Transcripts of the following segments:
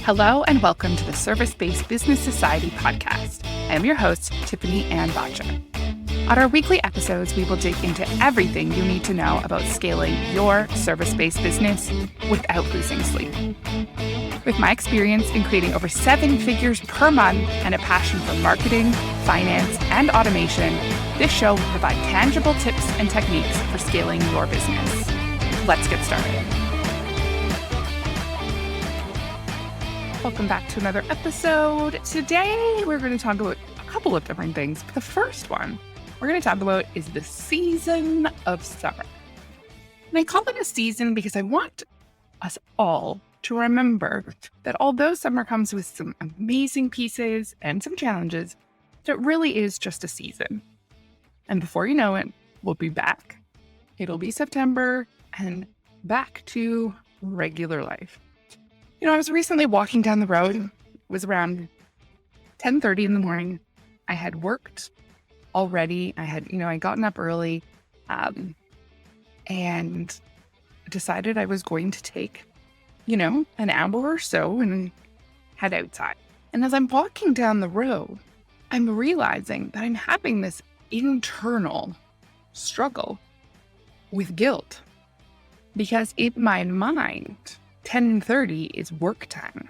Hello and welcome to the Service-Based Business Society podcast. I am your host, Tiffany-Ann. On our weekly episodes, we will dig into everything you need to know about scaling your service-based business without losing sleep. With my experience in creating over 7 figures per month and a passion for marketing, finance, and automation, this show will provide tangible tips and techniques for scaling your business. Let's get started. Welcome back to another episode. Today, we're going to talk about a couple of different things. The first one we're going to talk about is the season of summer. And I call it a season because I want us all to remember that although summer comes with some amazing pieces and some challenges, it really is just a season. And before you know it, we'll be back. It'll be September and back to regular life. You know, I was recently walking down the road. It was around 10:30 in the morning. I had worked already. I'd gotten up early and decided I was going to take, an hour or so and head outside. And as I'm walking down the road, I'm realizing that I'm having this internal struggle with guilt because in my mind, 10:30 is work time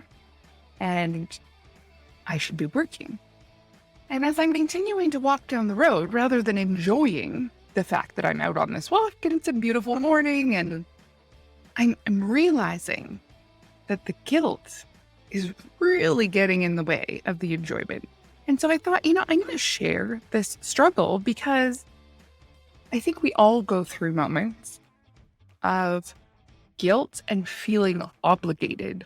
and I should be working. And as I'm continuing to walk down the road, rather than enjoying the fact that I'm out on this walk and it's a beautiful morning, and I'm realizing that the guilt is really getting in the way of the enjoyment. And so I thought, I'm going to share this struggle because I think we all go through moments of guilt and feeling obligated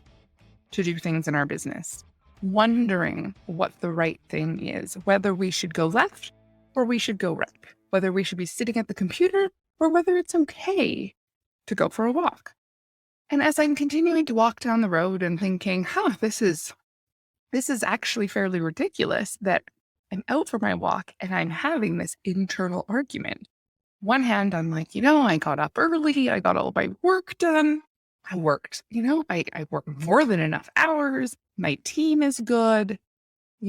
to do things in our business, wondering what the right thing is, whether we should go left or we should go right, whether we should be sitting at the computer or whether it's okay to go for a walk. And as I'm continuing to walk down the road and thinking, this is actually fairly ridiculous that I'm out for my walk and I'm having this internal argument. One hand, I'm like, I got up early. I got all my work done. I worked, I worked more than enough hours. My team is good.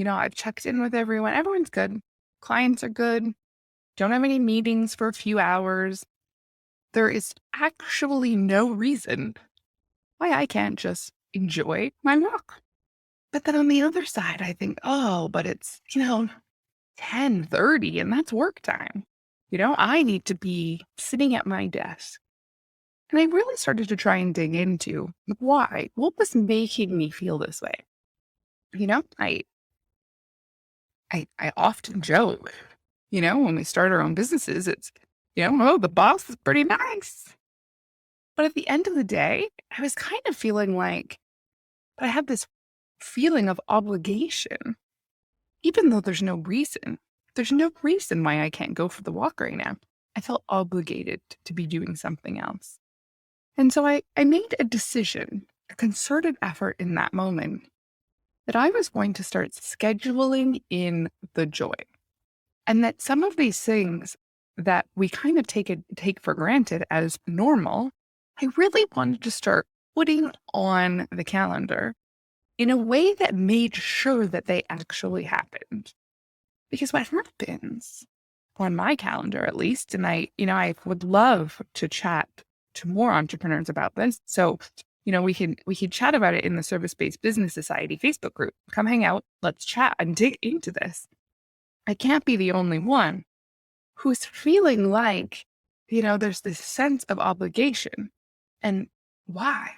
I've checked in with everyone. Everyone's good. Clients are good. Don't have any meetings for a few hours. There is actually no reason why I can't just enjoy my walk. But then on the other side, I think, but it's, 10:30 and that's work time. I need to be sitting at my desk. And I really started to try and dig into why. What was making me feel this way? I often joke, when we start our own businesses, it's, the boss is pretty nice. But at the end of the day, I was kind of feeling like, but I had this feeling of obligation, even though there's no reason. There's no reason why I can't go for the walk right now. I felt obligated to be doing something else. And so I made a decision, a concerted effort in that moment, that I was going to start scheduling in the joy. And that some of these things that we kind of take for granted as normal, I really wanted to start putting on the calendar in a way that made sure that they actually happened. Because what happens on my calendar, at least, and I would love to chat to more entrepreneurs about this. So, we can chat about it in the Service-Based Business Society Facebook group. Come hang out. Let's chat and dig into this. I can't be the only one who's feeling like, there's this sense of obligation. And why?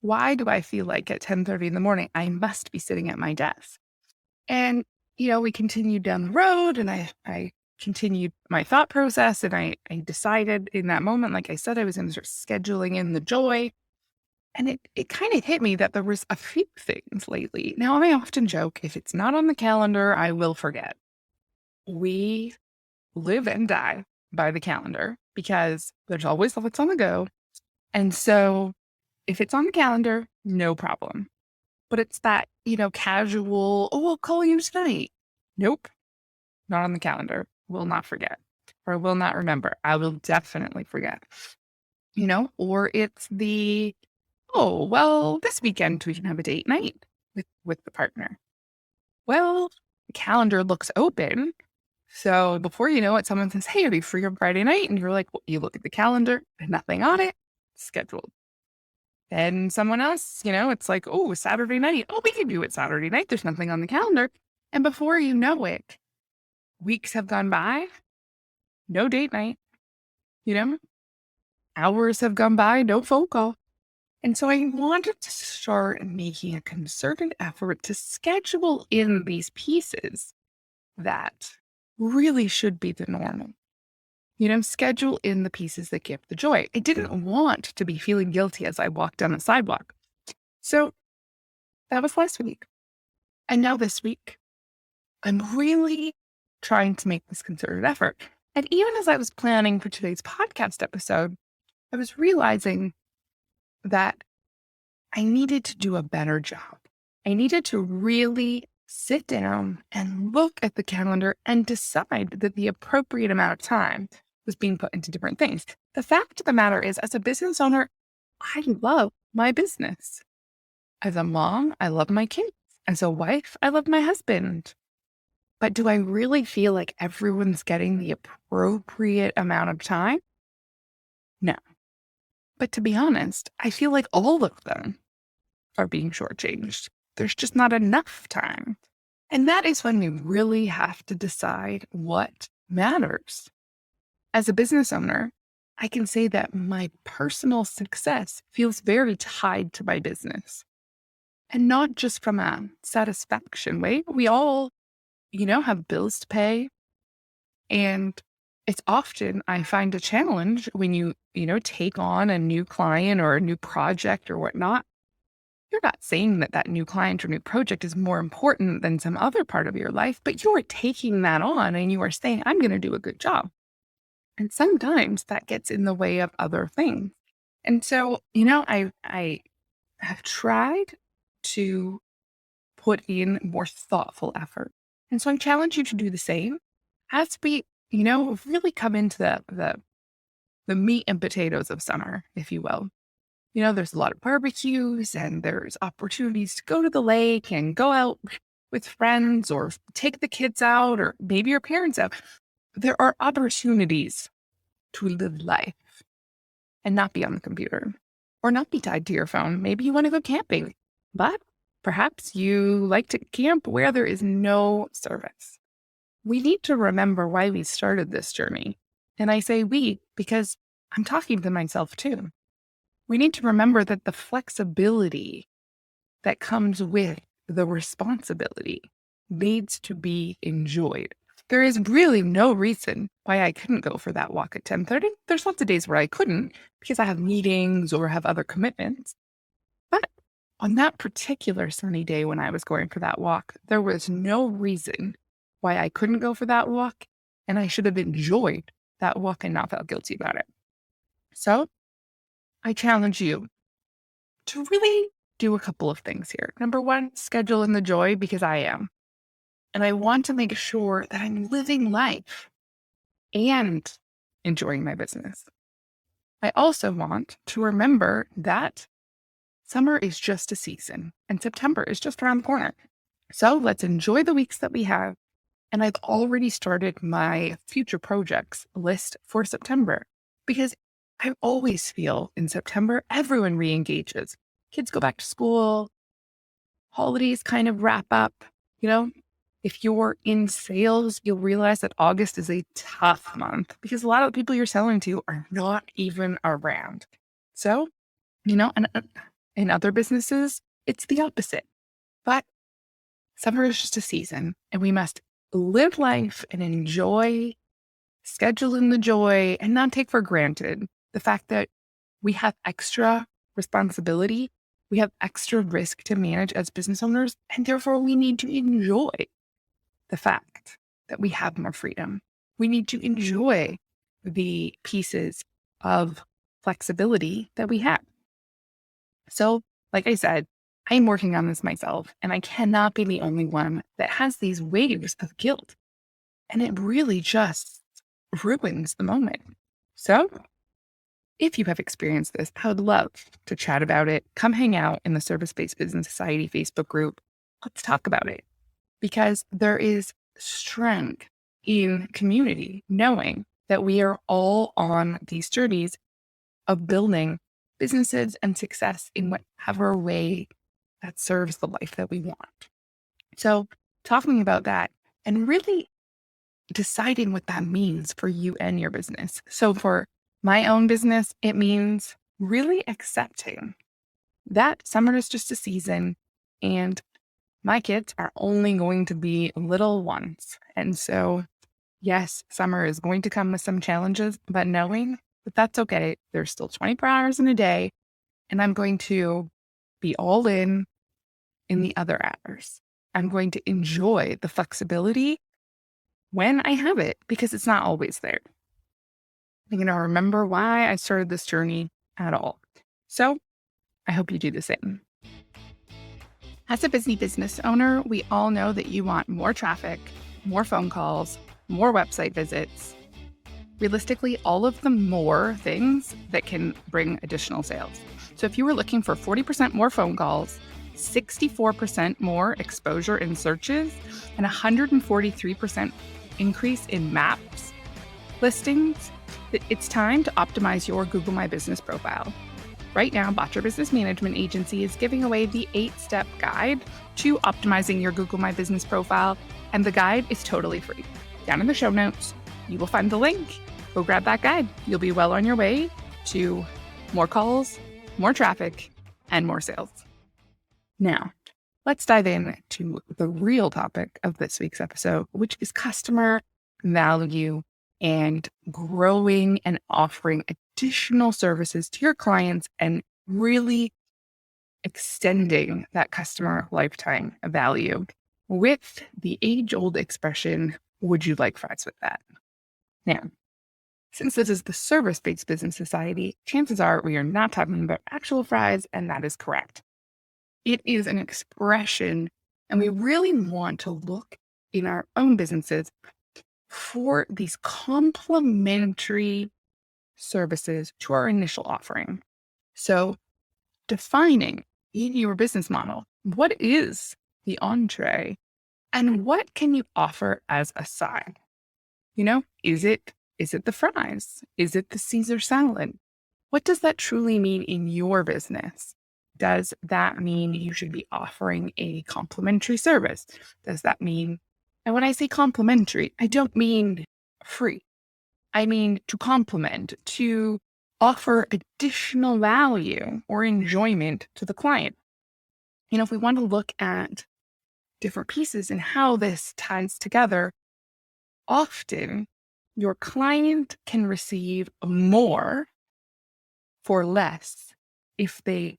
Why do I feel like at 10:30 in the morning, I must be sitting at my desk? And we continued down the road and I continued my thought process, and I decided in that moment, like I said, I was going to start scheduling in the joy. And it kind of hit me that there was a few things lately. Now, I often joke, if it's not on the calendar, I will forget. We live and die by the calendar because there's always what's on the go. And so if it's on the calendar, no problem. But it's that, casual, I'll call you tonight. Nope, not on the calendar. Will not forget or will not remember. I will definitely forget. Or it's the, this weekend we can have a date night. with the partner. Well, the calendar looks open. So before you know it, someone says, "Hey, are you free on Friday night?" And you're like, well, you look at the calendar, there's nothing on it, scheduled. Then someone else, it's like, "Oh, Saturday night. Oh, we can do it Saturday night. There's nothing on the calendar." And before you know it, weeks have gone by, no date night, you know, hours have gone by, no phone call. And so I wanted to start making a concerted effort to schedule in these pieces that really should be the normal. Schedule in the pieces that give the joy. I didn't want to be feeling guilty as I walked down the sidewalk. So that was last week. And now this week, I'm really trying to make this concerted effort. And even as I was planning for today's podcast episode, I was realizing that I needed to do a better job. I needed to really sit down and look at the calendar and decide that the appropriate amount of time was being put into different things. The fact of the matter is, as a business owner, I love my business. As a mom, I love my kids. As a wife, I love my husband. But do I really feel like everyone's getting the appropriate amount of time? No. But to be honest, I feel like all of them are being shortchanged. There's just not enough time. And that is when we really have to decide what matters. As a business owner, I can say that my personal success feels very tied to my business. And not just from a satisfaction way. We all, have bills to pay. And it's often, I find, a challenge when you take on a new client or a new project or whatnot. You're not saying that that new client or new project is more important than some other part of your life, but you are taking that on and you are saying, "I'm going to do a good job." And sometimes that gets in the way of other things. And so, I have tried to put in more thoughtful effort. And so I challenge you to do the same as we, really come into the meat and potatoes of summer, if you will. There's a lot of barbecues and there's opportunities to go to the lake and go out with friends or take the kids out or maybe your parents out. There are opportunities to live life and not be on the computer or not be tied to your phone. Maybe you want to go camping, but perhaps you like to camp where there is no service. We need to remember why we started this journey. And I say we because I'm talking to myself too. We need to remember that the flexibility that comes with the responsibility needs to be enjoyed. There is really no reason why I couldn't go for that walk at 10:30. There's lots of days where I couldn't because I have meetings or have other commitments. But on that particular sunny day when I was going for that walk, there was no reason why I couldn't go for that walk, and I should have enjoyed that walk and not felt guilty about it. So I challenge you to really do a couple of things here. Number one, schedule in the joy because I am. And I want to make sure that I'm living life and enjoying my business. I also want to remember that summer is just a season and September is just around the corner. So let's enjoy the weeks that we have. And I've already started my future projects list for September because I always feel in September, everyone re-engages. Kids go back to school, holidays kind of wrap up. If you're in sales, you'll realize that August is a tough month because a lot of the people you're selling to are not even around. So, and in other businesses, it's the opposite. But summer is just a season and we must live life and enjoy, schedule in the joy, and not take for granted the fact that we have extra responsibility, we have extra risk to manage as business owners, and therefore we need to enjoy the fact that we have more freedom. We need to enjoy the pieces of flexibility that we have. So, like I said, I'm working on this myself, and I cannot be the only one that has these waves of guilt. And it really just ruins the moment. So, if you have experienced this, I would love to chat about it. Come hang out in the Service-Based Business Society Facebook group. Let's talk about it because there is strength in community, knowing that we are all on these journeys of building businesses and success in whatever way that serves the life that we want. So, talking about that and really deciding what that means for you and your business. So, for my own business, it means really accepting that summer is just a season and my kids are only going to be little ones. And so, yes, summer is going to come with some challenges, but knowing that that's okay. There's still 24 hours in a day, and I'm going to be all in the other hours. I'm going to enjoy the flexibility when I have it because it's not always there. I'm going to remember why I started this journey at all. So I hope you do the same. As a busy business owner, we all know that you want more traffic, more phone calls, more website visits. Realistically, all of the more things that can bring additional sales. So if you were looking for 40% more phone calls, 64% more exposure in searches, and 143% increase in maps listings, it's time to optimize your Google My Business profile. Right now, Bot Your Business Management Agency is giving away the 8-step guide to optimizing your Google My Business profile, and the guide is totally free. Down in the show notes, you will find the link. Go grab that guide. You'll be well on your way to more calls, more traffic, and more sales. Now, let's dive into the real topic of this week's episode, which is customer value and growing and offering additional services to your clients and really extending that customer lifetime value with the age-old expression, would you like fries with that? Now, since this is the Service-Based Business Society, chances are we are not talking about actual fries, and that is correct. It is an expression, and we really want to look in our own businesses for these complementary services to our initial offering. So, defining in your business model, what is the entree and what can you offer as a side? Is it the fries? Is it the Caesar salad? What does that truly mean in your business? Does that mean you should be offering a complimentary service? Does that mean, and when I say complimentary, I don't mean free. I mean to complement, to offer additional value or enjoyment to the client. If we want to look at different pieces and how this ties together, often your client can receive more for less if they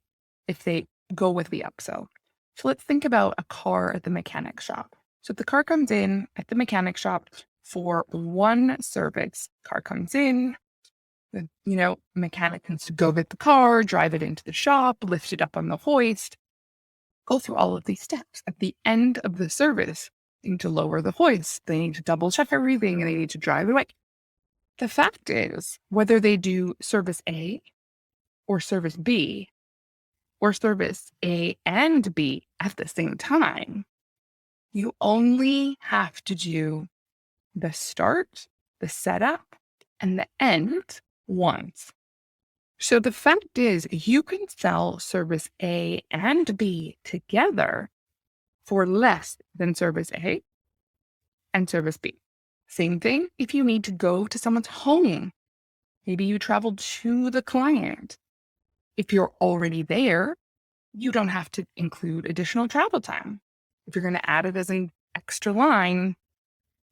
go with the upsell. So let's think about a car at the mechanic shop. So if the car comes in at the mechanic shop for one service, car comes in, the mechanic needs to go get the car, drive it into the shop, lift it up on the hoist, go through all of these steps. At the end of the service, they need to lower the hoist, they need to double check everything, and they need to drive it away. The fact is, whether they do service A or service B, or service A and B at the same time, you only have to do the start, the setup, and the end once. So the fact is, you can sell service A and B together for less than service A and service B. Same thing if you need to go to someone's home. Maybe you travel to the client. If you're already there, you don't have to include additional travel time. If you're going to add it as an extra line,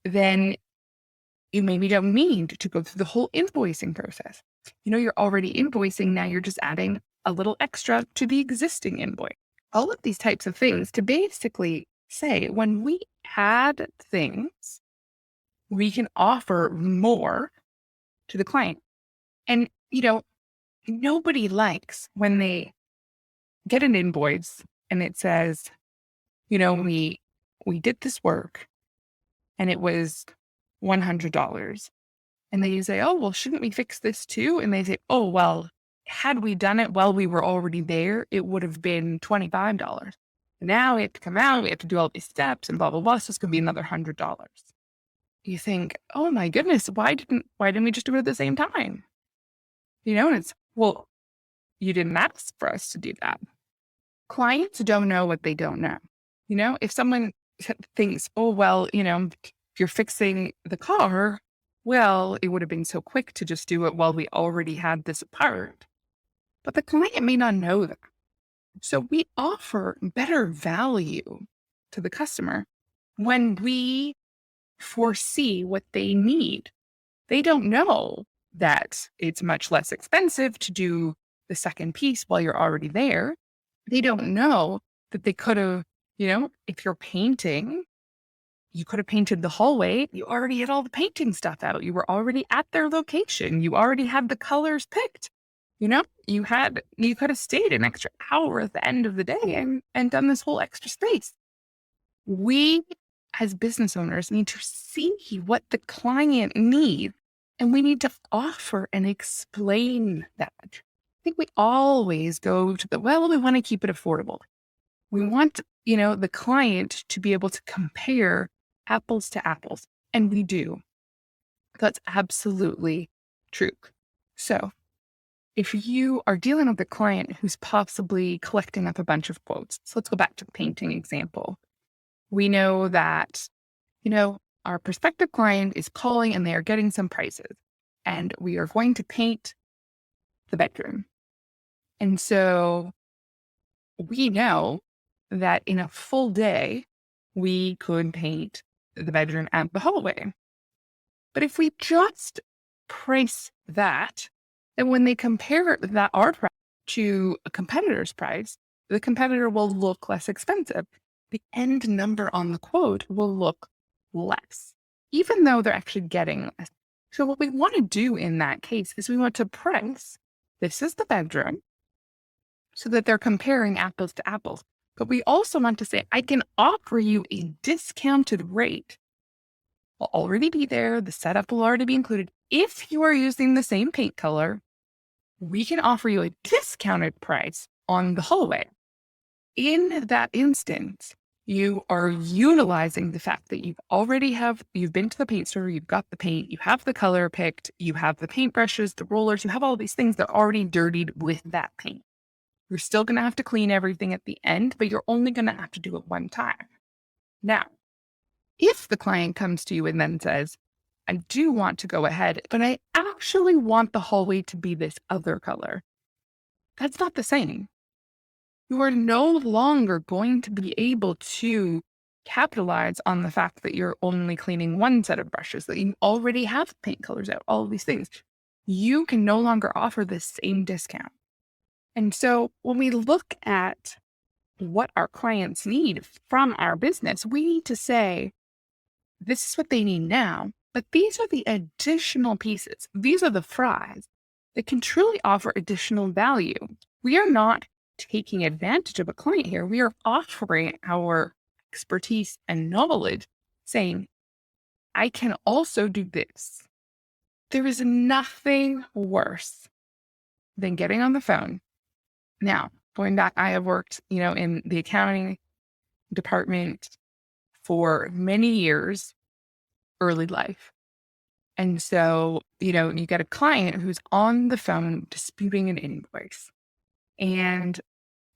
then you maybe don't need to go through the whole invoicing process. You're already invoicing. Now you're just adding a little extra to the existing invoice. All of these types of things to basically say when we add things, we can offer more to the client. And, nobody likes when they get an invoice and it says, we did this work and it was $100. And then you say, oh, well, shouldn't we fix this too? And they say, oh, well, had we done it while we were already there, it would have been $25. Now we have to come out, we have to do all these steps and blah, blah, blah. So it's going to be another $100. You think, oh my goodness, why didn't we just do it at the same time? And it's, well, you didn't ask for us to do that. Clients don't know what they don't know. If someone thinks, oh, well, if you're fixing the car, well, it would have been so quick to just do it while we already had this apart. But the client may not know that. So we offer better value to the customer when we foresee what they need. They don't know that it's much less expensive to do the second piece while you're already there. They don't know that they could have, if you're painting, you could have painted the hallway. You already had all the painting stuff out. You were already at their location. You already had the colors picked. You could have stayed an extra hour at the end of the day and done this whole extra space. We, as business owners, need to see what the client needs, and we need to offer and explain that. I think we always go to we want to keep it affordable. We want, the client to be able to compare apples to apples. And we do. That's absolutely true. So if you are dealing with a client who's possibly collecting up a bunch of quotes, so let's go back to the painting example. We know that, our prospective client is calling and they are getting some prices, and we are going to paint the bedroom. And so we know that in a full day, we could paint the bedroom and the hallway. But if we just price that, then when they compare our price to a competitor's price, the competitor will look less expensive. The end number on the quote will look less, even though they're actually getting less. So what we want to do in that case is we want to price, this is the bedroom, so that they're comparing apples to apples. But we also want to say, I can offer you a discounted rate. Will already be there. The setup will already be included. If you are using the same paint color, we can offer you a discounted price on the hallway. In that instance, you are utilizing the fact that you've been to the paint store, you've got the paint, you have the color picked, you have the paintbrushes, the rollers, you have all these things that are already dirtied with that paint. You're still going to have to clean everything at the end, but you're only going to have to do it one time. Now, if the client comes to you and then says, I do want to go ahead, but I actually want the hallway to be this other color, that's not the same. You are no longer going to be able to capitalize on the fact that you're only cleaning one set of brushes, that you already have paint colors out, all of these things. You can no longer offer the same discount. And so when we look at what our clients need from our business, we need to say, this is what they need now, but these are the additional pieces. These are the fries that can truly offer additional value. We are not taking advantage of a client here. We are offering our expertise and knowledge, saying, I can also do this. There is nothing worse than getting on the phone. Now, going back, I have worked, in the accounting department for many years, early life. And so, you get a client who's on the phone disputing an invoice. And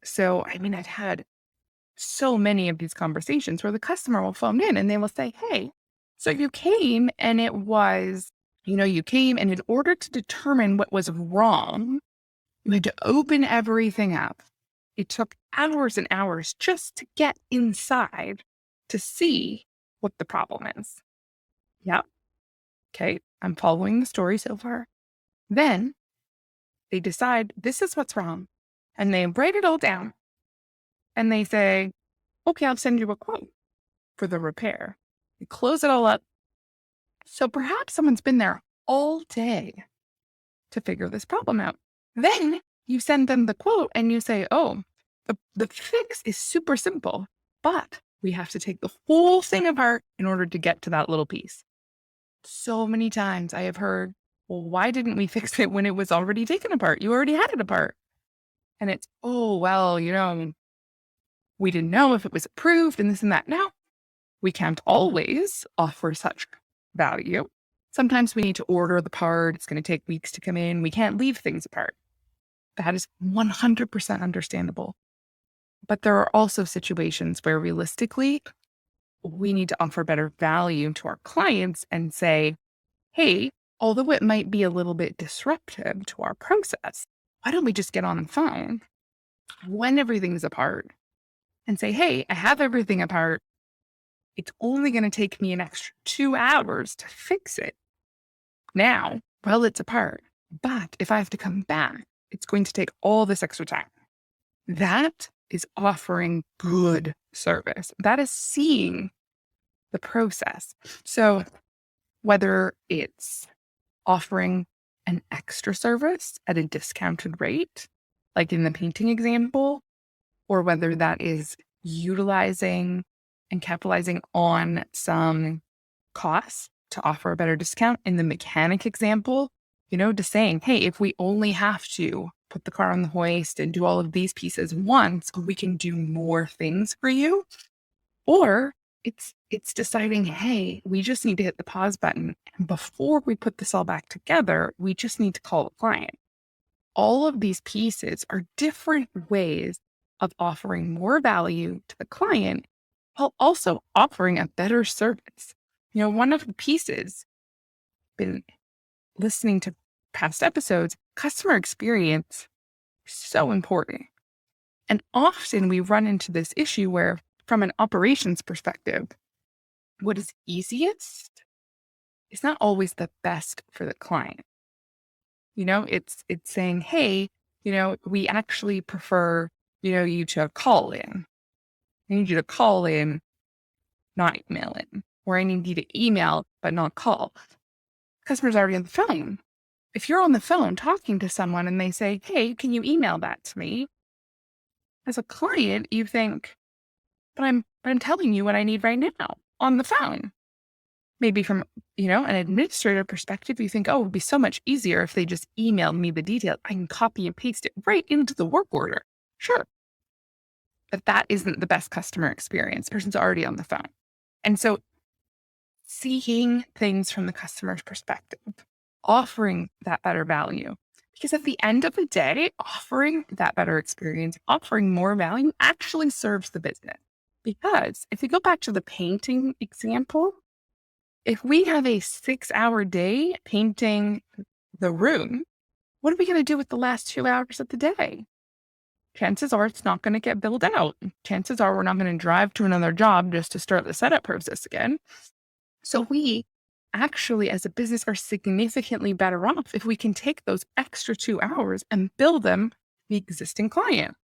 so, I've had so many of these conversations where the customer will phone in and they will say, hey, so you came and it was, you came and in order to determine what was wrong, you had to open everything up. It took hours and hours just to get inside to see what the problem is. Yeah. Okay. I'm following the story so far. Then they decide this is what's wrong. And they write it all down. And they say, okay, I'll send you a quote for the repair. You close it all up. So perhaps someone's been there all day to figure this problem out. Then you send them the quote and you say, oh, the fix is super simple, but we have to take the whole thing apart in order to get to that little piece. So many times I have heard, well, why didn't we fix it when it was already taken apart? You already had it apart. And it's, oh, well, we didn't know if it was approved and this and that. No, we can't always offer such value. Sometimes we need to order the part. It's going to take weeks to come in. We can't leave things apart. That is 100% understandable. But there are also situations where realistically, we need to offer better value to our clients and say, hey, although it might be a little bit disruptive to our process, why don't we just get on the phone when everything's apart and say, hey, I have everything apart. It's only going to take me an extra 2 hours to fix it now while it's apart. But if I have to come back, it's going to take all this extra time. That is offering good service. That is seeing the process. So whether it's offering an extra service at a discounted rate, like in the painting example, or whether that is utilizing and capitalizing on some costs to offer a better discount in the mechanic example, to saying, hey, if we only have to put the car on the hoist and do all of these pieces once, we can do more things for you. Or it's deciding, hey, we just need to hit the pause button. And before we put this all back together, we just need to call the client. All of these pieces are different ways of offering more value to the client while also offering a better service. One of the pieces, been listening to past episodes, customer experience is so important. And often we run into this issue where, from an operations perspective, what is easiest is not always the best for the client. It's saying, hey, we actually prefer, you to call in. I need you to call in, not email in. Or I need you to email, but not call. Customer's already on the phone. If you're on the phone talking to someone and they say, hey, can you email that to me? As a client, you think, but I'm telling you what I need right now on the phone. Maybe from, an administrator perspective, you think, oh, it would be so much easier if they just emailed me the details. I can copy and paste it right into the work order. Sure. But that isn't the best customer experience. The person's already on the phone. And so seeing things from the customer's perspective, offering that better value. Because at the end of the day, offering that better experience, offering more value actually serves the business. Because if you go back to the painting example, if we have a 6-hour day painting the room, what are we going to do with the last 2 hours of the day? Chances are it's not going to get billed out. Chances are we're not going to drive to another job just to start the setup process again. So we actually, as a business, are significantly better off if we can take those extra 2 hours and bill them the existing client,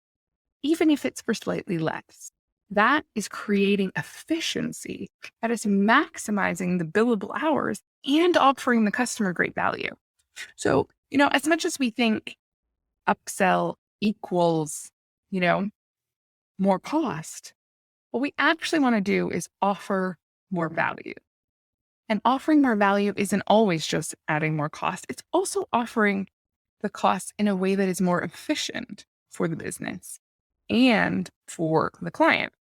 even if it's for slightly less. That is creating efficiency. That is maximizing the billable hours and offering the customer great value. So, as much as we think upsell equals, more cost, what we actually want to do is offer more value. And offering more value isn't always just adding more cost. It's also offering the cost in a way that is more efficient for the business and for the client.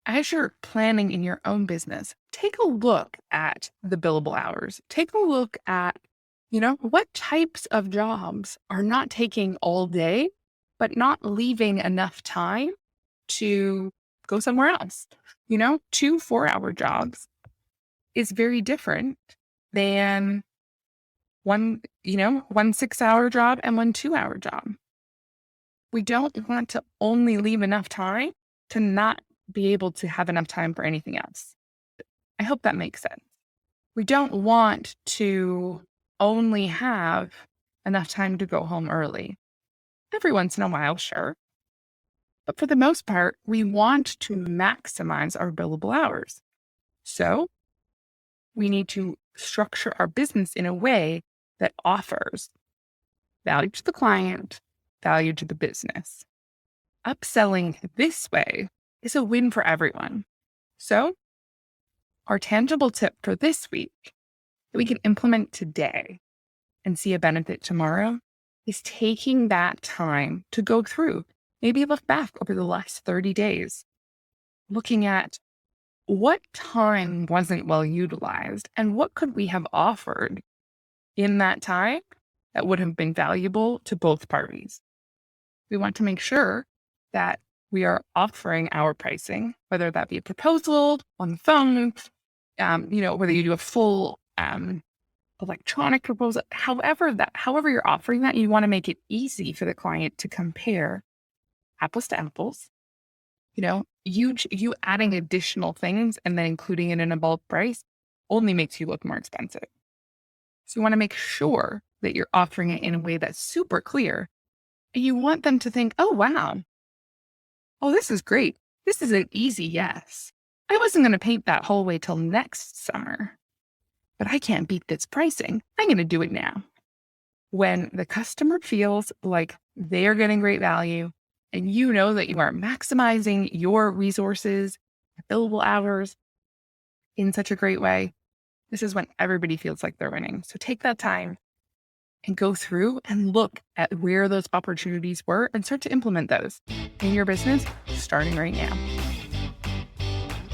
As you're planning in your own business, take a look at the billable hours. Take a look at, what types of jobs are not taking all day, but not leaving enough time to go somewhere else. 2 4-hour jobs is very different than one 6-hour job and one 2-hour job. We don't want to only leave enough time to not be able to have enough time for anything else. I hope that makes sense. We don't want to only have enough time to go home early. Every once in a while, sure. But for the most part, we want to maximize our billable hours. So we need to structure our business in a way that offers value to the client, value to the business. Upselling this way is a win for everyone. So our tangible tip for this week that we can implement today and see a benefit tomorrow is taking that time to go through, maybe look back over the last 30 days looking at what time wasn't well utilized and what could we have offered in that time that would have been valuable to both parties. We want to make sure that we are offering our pricing, whether that be a proposal on the phone, whether you do a full electronic proposal, however you're offering that, you want to make it easy for the client to compare apples to apples. You adding additional things and then including it in a bulk price only makes you look more expensive. So you want to make sure that you're offering it in a way that's super clear. And you want them to think, oh, wow. Oh, this is great. This is an easy yes. I wasn't going to paint that hallway till next summer, but I can't beat this pricing. I'm going to do it now. When the customer feels like they are getting great value and you know that you are maximizing your resources, billable hours in such a great way, this is when everybody feels like they're winning. So take that time and go through and look at where those opportunities were and start to implement those in your business starting right now.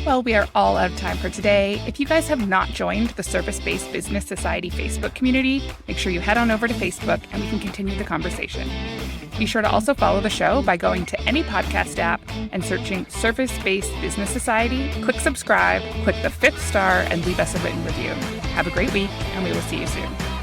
Well, we are all out of time for today. If you guys have not joined the Service-Based Business Society Facebook community, make sure you head on over to Facebook and we can continue the conversation. Be sure to also follow the show by going to any podcast app and searching Service-Based Business Society. Click subscribe, click the 5th star, and leave us a written review. Have a great week, and we will see you soon.